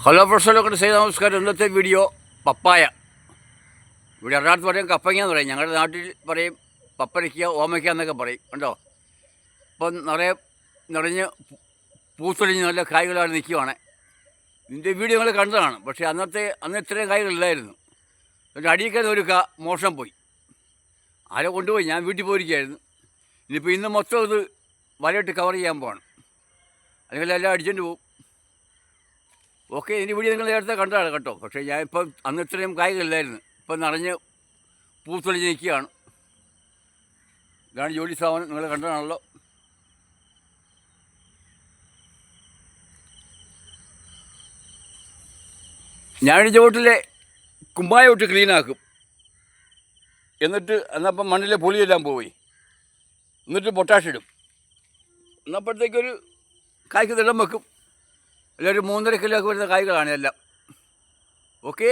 Hello പ്രൊഫസറൊക്കെ ചെയ്ത നമസ്കാരം. ഇന്നത്തെ വീഡിയോ പപ്പായ. ഇവിടെ എറണാകുളത്ത് പറയും കപ്പങ്ങ എന്ന് പറയും, ഞങ്ങളുടെ നാട്ടിൽ പറയും പപ്പരയ്ക്ക, ഓമയ്ക്ക എന്നൊക്കെ പറയും. ഉണ്ടോ? ഇപ്പം നിറഞ്ഞ് പൂത്തൊളിഞ്ഞ് നല്ല കായ്കളാണ് നിൽക്കുവാണ്. ഇതിൻ്റെ വീഡിയോ നിങ്ങൾ കണ്ടതാണ്. പക്ഷേ അന്ന് ഇത്രയും കായ്കളില്ലായിരുന്നു. എന്നിട്ട് അടിയിക്കാൻ ഒരു മോഷണം പോയി. ആരെ കൊണ്ടുപോയി? ഞാൻ വീട്ടിൽ പോയിരിക്കുകയായിരുന്നു. ഇനിയിപ്പോൾ ഇന്ന് മൊത്തം ഇത് വലയിട്ട് കവർ ചെയ്യാൻ പോകണം, അല്ലെങ്കിൽ എല്ലാം അടിച്ചുകൊണ്ട് പോകും. ഓക്കെ, ഇതിൻ്റെ വീഡിയോ നിങ്ങൾ നേരത്തെ കണ്ടതാണ് കേട്ടോ. പക്ഷേ ഞാനിപ്പം അന്ന് ഇത്രയും കായ്കളില്ലായിരുന്നു. ഇപ്പം നിറഞ്ഞ് പൂത്തൊളിഞ്ഞ് നിൽക്കുകയാണ്. ഇതാണ് ജോലി സ്ഥാപനം, നിങ്ങൾ കണ്ടതാണല്ലോ. ഞാനിൻ്റെ ചുവട്ടിലെ കുമ്മായ വിട്ട് ക്ലീനാക്കും. എന്നപ്പം മണ്ണിലെ പുളിയെല്ലാം പോയി. എന്നിട്ട് പൊട്ടാഷ് ഇടും. എന്നപ്പോഴത്തേക്കൊരു കായ്ക്ക് തിടം വെക്കും. എല്ലാവരും 3.5 കിലോ ഒക്കെ വരുന്ന കായ്കളാണ് എല്ലാം. ഓക്കേ.